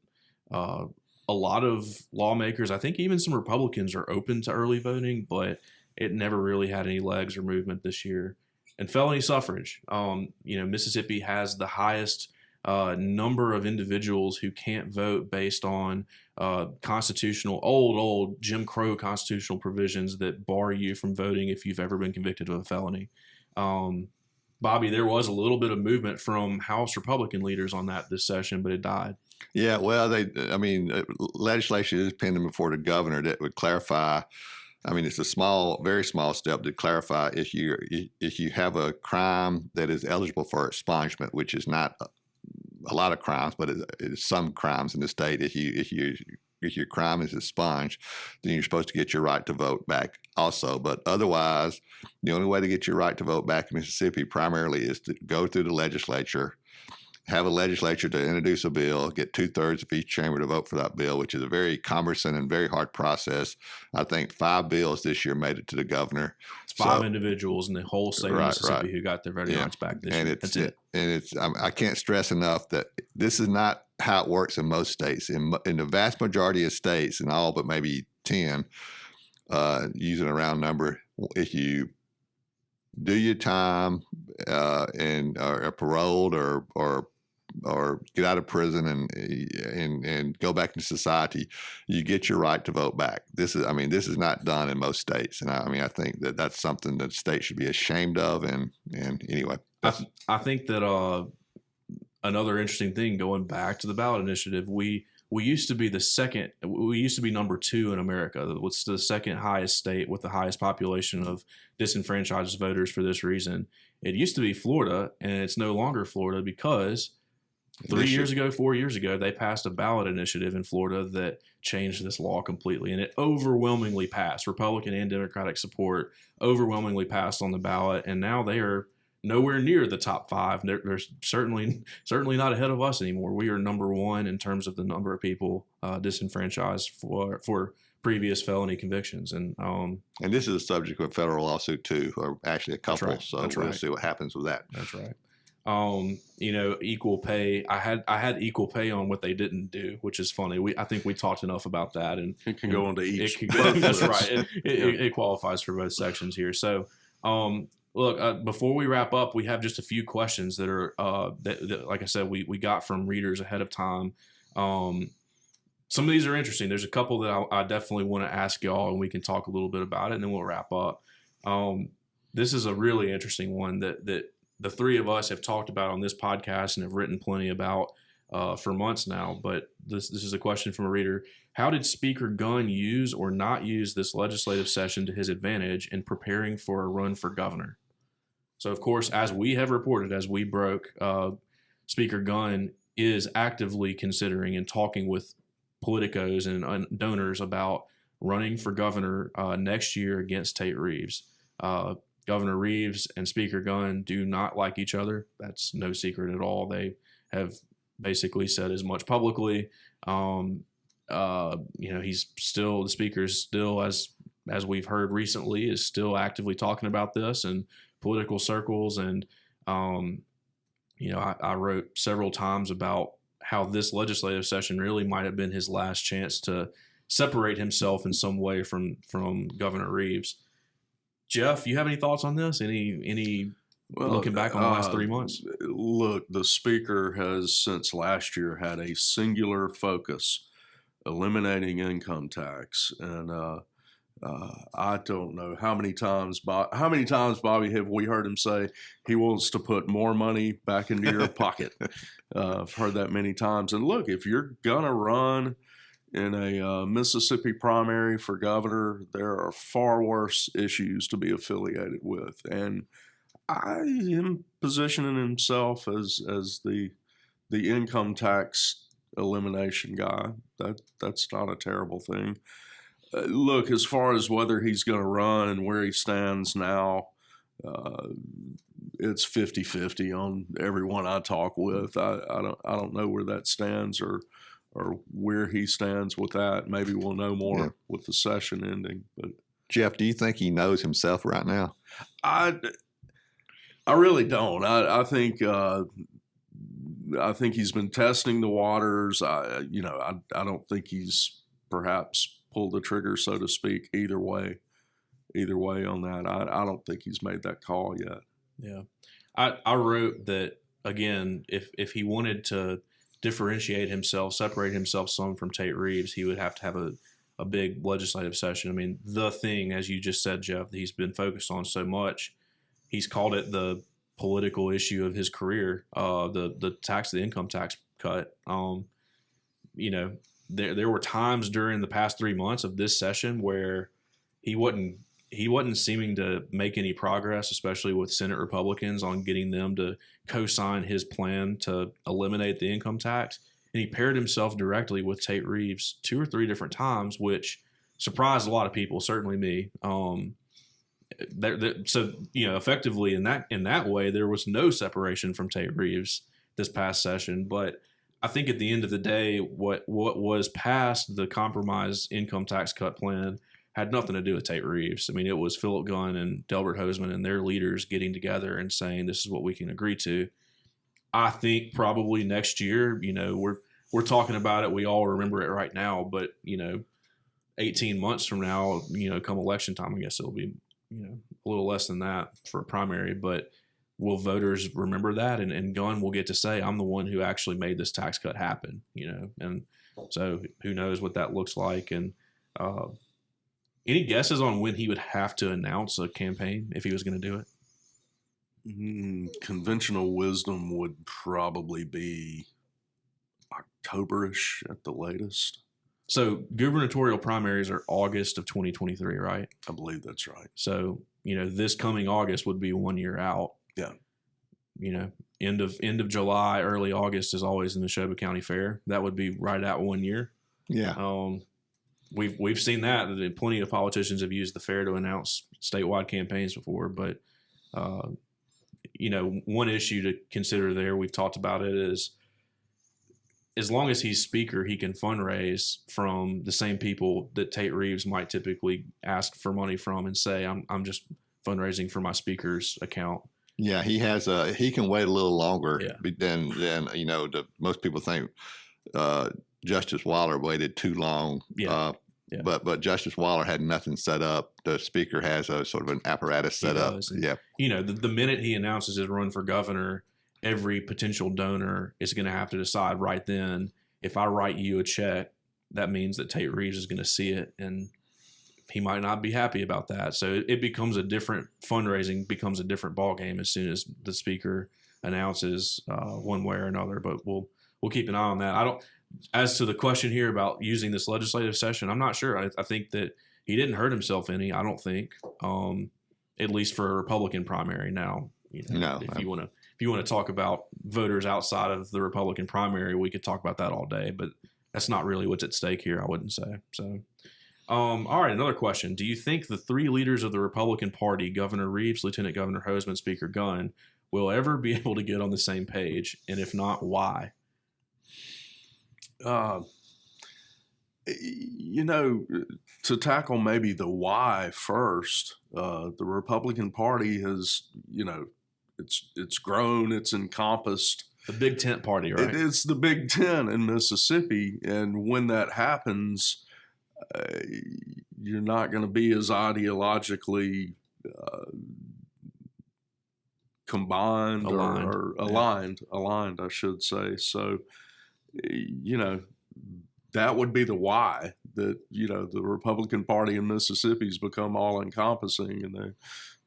a lot of lawmakers, I think even some Republicans, are open to early voting, but it never really had any legs or movement this year. And felony suffrage, Mississippi has the highest number of individuals who can't vote based on old Jim Crow constitutional provisions that bar you from voting if you've ever been convicted of a felony. Bobby, there was a little bit of movement from House Republican leaders on that this session, but it died. Yeah, well, legislation is pending before the governor that would clarify. I mean, it's a very small step to clarify if you have a crime that is eligible for expungement, which is not a lot of crimes, but it's some crimes in the state. If your crime is expunged, then you're supposed to get your right to vote back also. But otherwise, the only way to get your right to vote back in Mississippi primarily is to go through the legislature, have a legislature to introduce a bill, get 2/3 of each chamber to vote for that bill, which is a very cumbersome and very hard process. I think 5 bills this year made it to the governor. It's 5 individuals in the whole state of Mississippi who got their voting rights back this year. That's it. And I can't stress enough that this is not how it works in most states. In the vast majority of states, in all but maybe 10, using a round number, if you do your time and are paroled or get out of prison and go back into society, you get your right to vote back. This is not done in most states, and I think that's something that states should be ashamed of. And anyway, I think that another interesting thing, going back to the ballot initiative, we used to be number 2 in America. What's the second highest state with the highest population of disenfranchised voters for this reason? It used to be Florida, and it's no longer Florida because 4 years ago, they passed a ballot initiative in Florida that changed this law completely, and it overwhelmingly passed. Republican and Democratic support overwhelmingly passed on the ballot, and now they are nowhere near the top 5. They're certainly not ahead of us anymore. We are number 1 in terms of the number of people disenfranchised for previous felony convictions, and this is a subject of a federal lawsuit too, or actually a couple. Right. So we'll see what happens with that. That's right. equal pay. I had equal pay on what they didn't do, which is funny. I think we talked enough about that, and it can go into each. It could go, that's right. It qualifies for both sections here. So, look, before we wrap up, we have just a few questions that are that like I said, we got from readers ahead of time. Some of these are interesting. There's a couple that I definitely want to ask y'all, and we can talk a little bit about it, and then we'll wrap up. This is a really interesting one that the three of us have talked about on this podcast and have written plenty about for months now. But this is a question from a reader. How did Speaker Gunn use or not use this legislative session to his advantage in preparing for a run for governor? So, of course, as we have reported, as we broke, Speaker Gunn is actively considering and talking with politicos and donors about running for governor next year against Tate Reeves. Governor Reeves and Speaker Gunn do not like each other. That's no secret at all. They have basically said as much publicly. He's still, the speaker is still, as we've heard recently, is still actively talking about this in political circles. And, I wrote several times about how this legislative session really might have been his last chance to separate himself in some way from Governor Reeves. Jeff, you have any thoughts on this? Any looking back on the last 3 months? Look, the speaker has since last year had a singular focus, eliminating income tax, and I don't know how many times, Bobby, have we heard him say he wants to put more money back into your pocket? I've heard that many times. And look, if you're gonna run in a Mississippi primary for governor, there are far worse issues to be affiliated with. And I am positioning himself as the income tax elimination guy. That's not a terrible thing. Look, as far as whether he's going to run and where he stands now, it's 50-50 on everyone I talk with. I don't know where that stands or where he stands with that. Maybe we'll know more with the session ending. But Jeff, do you think he knows himself right now? I really don't. I think he's been testing the waters. I don't think he's perhaps pulled the trigger, so to speak, either way on that. I don't think he's made that call yet. Yeah. I wrote that, again, if he wanted to differentiate himself, separate himself some from Tate Reeves, he would have to have a big legislative session. I mean, the thing, as you just said, Jeff, that he's been focused on so much, he's called it the political issue of his career, the income tax cut. There were times during the past 3 months of this session where he wasn't seeming to make any progress, especially with Senate Republicans, on getting them to co-sign his plan to eliminate the income tax. And he paired himself directly with Tate Reeves 2 or 3 different times, which surprised a lot of people, certainly me. So effectively in that way, there was no separation from Tate Reeves this past session. But I think at the end of the day, what was passed, the compromise income tax cut plan, had nothing to do with Tate Reeves. I mean, it was Philip Gunn and Delbert Hosemann and their leaders getting together and saying, this is what we can agree to. I think probably next year, we're talking about it. We all remember it right now, but 18 months from now, come election time, I guess it'll be, a little less than that for a primary, but will voters remember that? And Gunn will get to say, I'm the one who actually made this tax cut happen, and so who knows what that looks like. And, any guesses on when he would have to announce a campaign if he was going to do it? Conventional wisdom would probably be October-ish at the latest. So gubernatorial primaries are August of 2023, right? I believe that's right. So, this coming August would be 1 year out. Yeah. End of July, early August is always in the Neshoba County Fair. That would be right at 1 year. Yeah. We've seen that. Plenty of politicians have used the fair to announce statewide campaigns before, but one issue to consider there, we've talked about it, is as long as he's speaker, he can fundraise from the same people that Tate Reeves might typically ask for money from and say, I'm just fundraising for my speaker's account. Yeah, he has he can wait a little longer Yeah. than most people think. Justice Waller waited too long. Yeah. Yeah. But Justice Waller had nothing set up. The speaker has a sort of an apparatus set up. Yeah. The minute he announces his run for governor, every potential donor is going to have to decide right then, if I write you a check, that means that Tate Reeves is going to see it, and he might not be happy about that. So it becomes fundraising becomes a different ballgame as soon as the speaker announces one way or another. But we'll keep an eye on that. As to the question here about using this legislative session, I'm not sure. I think that he didn't hurt himself any. I don't think, at least for a Republican primary. Now, No. if you want to talk about voters outside of the Republican primary, we could talk about that all day. But that's not really what's at stake here, I wouldn't say. So, all right, another question. Do you think the three leaders of the Republican Party, Governor Reeves, Lieutenant Governor Hosemann, Speaker Gunn, will ever be able to get on the same page? And if not, why? To tackle maybe the why first, the Republican Party has, it's grown, it's encompassed. The Big Tent Party, right? It's the Big Ten in Mississippi. And when that happens, you're not going to be as ideologically combined or aligned, I should say. So, that would be the why, that, the Republican Party in Mississippi has become all encompassing, and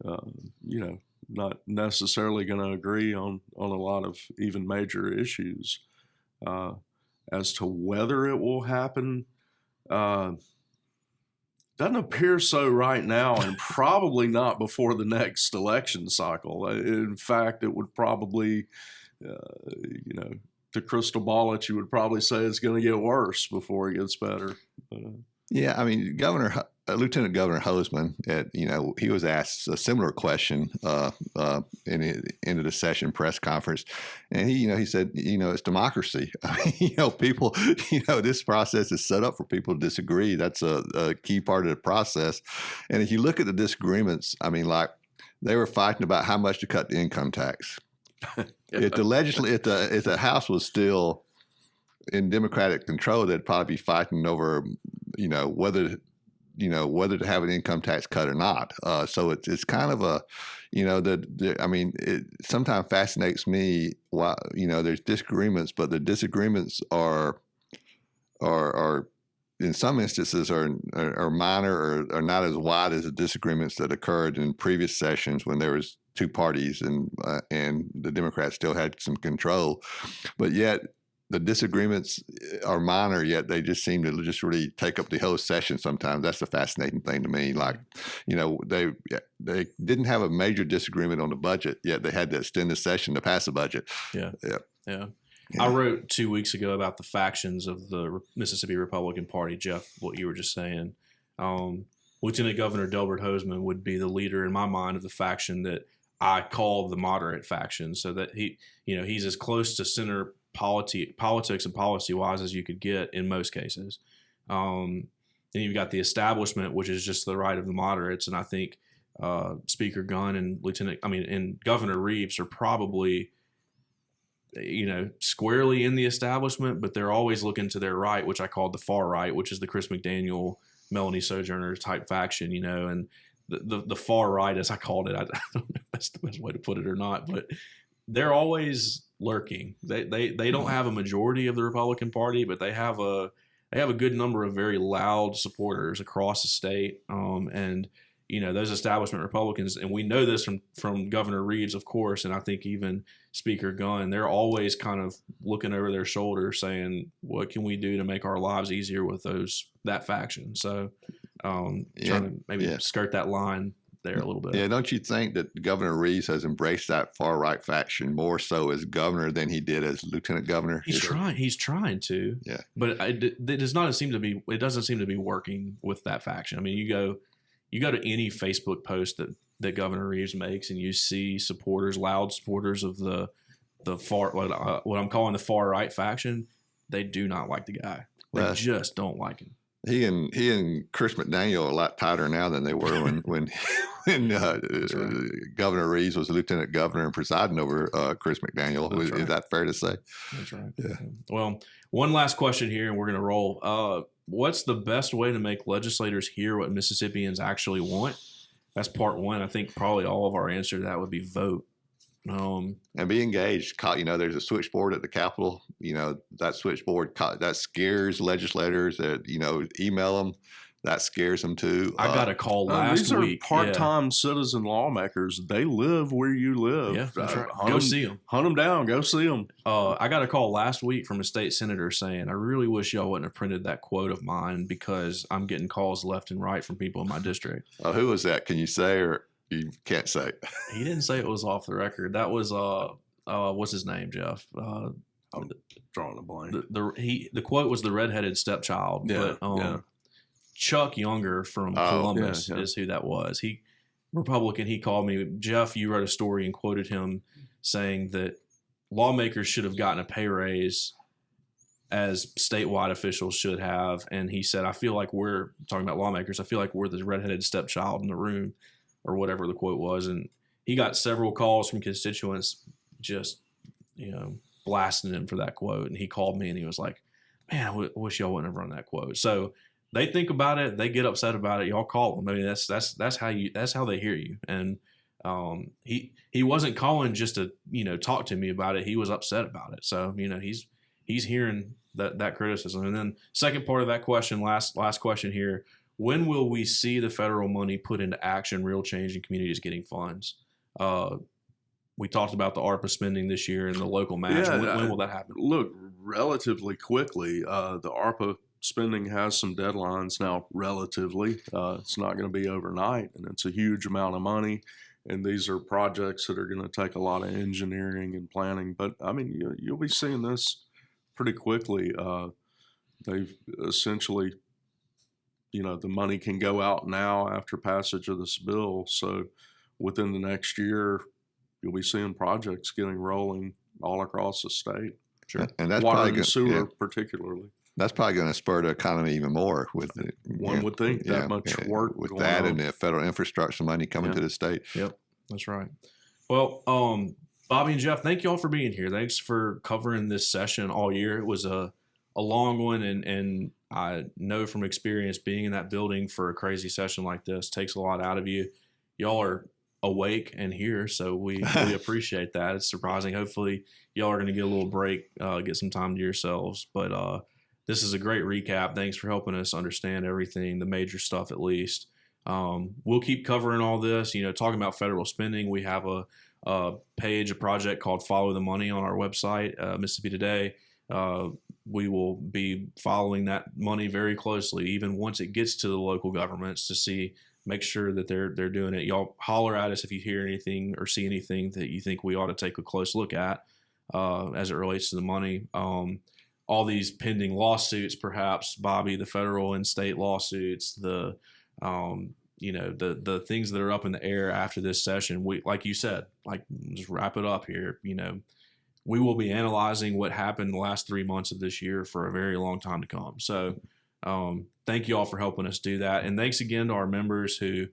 they, not necessarily going to agree on a lot of even major issues. As to whether it will happen, doesn't appear so right now, and probably not before the next election cycle. In fact, it would probably, the crystal ball that you would probably say it's going to get worse before it gets better. Yeah, I mean, Lieutenant Governor Hosemann, he was asked a similar question in the end of the session press conference, and he said, it's democracy. I mean, people, this process is set up for people to disagree. That's a key part of the process. And if you look at the disagreements, I mean, like, they were fighting about how much to cut the income tax. If the House was still in Democratic control, they'd probably be fighting over, whether to have an income tax cut or not. So it's kind of a, it sometimes fascinates me why, there's disagreements, but the disagreements are in some instances are minor or are not as wide as the disagreements that occurred in previous sessions when there was two parties and the Democrats still had some control, but yet the disagreements are minor, yet they just seem to just really take up the whole session sometimes. That's the fascinating thing to me. Like, they didn't have a major disagreement on the budget, yet they had to extend the session to pass the budget. Yeah. I wrote 2 weeks ago about the factions of the Mississippi Republican Party, Jeff, what you were just saying. Lieutenant Governor Delbert Hosemann would be the leader in my mind of the faction that I call the moderate faction, so that he's as close to center politics and policy-wise as you could get in most cases. Then you've got the establishment, which is just the right of the moderates, and I think Speaker Gunn and Governor Reeves are probably, squarely in the establishment, but they're always looking to their right, which I call the far right, which is the Chris McDaniel, Melanie Sojourner type faction, and the far right, as I called it, I don't know if that's the best way to put it or not, but they're always lurking. They don't have a majority of the Republican Party, but they have a good number of very loud supporters across the state, and those establishment Republicans, and we know this from Governor Reeves, of course, and I think even Speaker Gunn, they're always kind of looking over their shoulder saying, what can we do to make our lives easier with that faction? So trying to maybe skirt that line there a little bit. Yeah, don't you think that Governor Reeves has embraced that far right faction more so as governor than he did as lieutenant governor? He's trying to. Yeah, but it doesn't seem to be working with that faction. I mean, you go to any Facebook post that Governor Reeves makes, and you see loud supporters of the far, what I'm calling the far right faction. They do not like the guy. They just don't like him. He and Chris McDaniel are a lot tighter now than they were when when right. Governor Reeves was lieutenant governor and presiding over Chris McDaniel. That's right. Is that fair to say? That's right. Yeah. Well, one last question here, and we're going to roll. What's the best way to make legislators hear what Mississippians actually want? That's part one. I think probably all of our answer to that would be vote. And be engaged. There's a switchboard at the Capitol. That switchboard that scares legislators. That email them. That scares them too. I got a call last week. These are part-time citizen lawmakers. They live where you live. Yeah, that's right. Go see them. Hunt them down. Go see them. I got a call last week from a state senator saying, I really wish y'all wouldn't have printed that quote of mine because I'm getting calls left and right from people in my district. Who was that? Can you say or you can't say? He didn't say it was off the record. That was, what's his name, Jeff? I'm drawing a blank. The quote was the redheaded stepchild. Yeah, but, Chuck Younger from Columbus is who that was. He Republican. He called me, Jeff, you wrote a story and quoted him saying that lawmakers should have gotten a pay raise as statewide officials should have. And he said, I feel like we're talking about lawmakers. I feel like we're the redheaded stepchild in the room or whatever the quote was. And he got several calls from constituents just, blasting him for that quote. And he called me and he was like, man, I wish y'all wouldn't have run that quote. So they think about it. They get upset about it. Y'all call them. I mean, that's how they hear you. And he wasn't calling just to talk to me about it. He was upset about it. So he's hearing that criticism. And then second part of that question, last question here: when will we see the federal money put into action, real change in communities getting funds? We talked about the ARPA spending this year and the local match. When will that happen? Look, relatively quickly. The ARPA spending has some deadlines now, relatively. It's not going to be overnight, and it's a huge amount of money. And these are projects that are going to take a lot of engineering and planning. But, I mean, you'll be seeing this pretty quickly. They've essentially, the money can go out now after passage of this bill. So within the next year, you'll be seeing projects getting rolling all across the state. Sure. And that's water probably and sewer particularly. That's probably going to spur the economy even more with it. One would think that much work with going that on. and the federal infrastructure money coming to the state. Yep, that's right. Well, Bobby and Jeff, thank you all for being here. Thanks for covering this session all year. It was a long one, and I know from experience being in that building for a crazy session like this takes a lot out of you. Y'all are awake and here, so we appreciate that. It's surprising. Hopefully, y'all are going to get a little break, get some time to yourselves, but this is a great recap. Thanks for helping us understand everything, the major stuff at least. We'll keep covering all this. Talking about federal spending, we have a project called Follow the Money on our website, Mississippi Today. We will be following that money very closely, even once it gets to the local governments, to make sure that they're doing it. Y'all holler at us if you hear anything or see anything that you think we ought to take a close look at as it relates to the money. All these pending lawsuits, perhaps, Bobby, the federal and state lawsuits, the things that are up in the air after this session. We, like you said, just wrap it up here. We will be analyzing what happened the last 3 months of this year for a very long time to come. So thank you all for helping us do that. And thanks again to our members who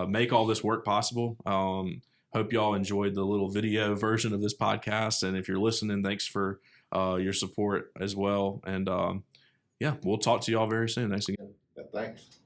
make all this work possible. Hope y'all enjoyed the little video version of this podcast. And if you're listening, thanks for your support as well. And we'll talk to y'all very soon. Thanks again. Thanks.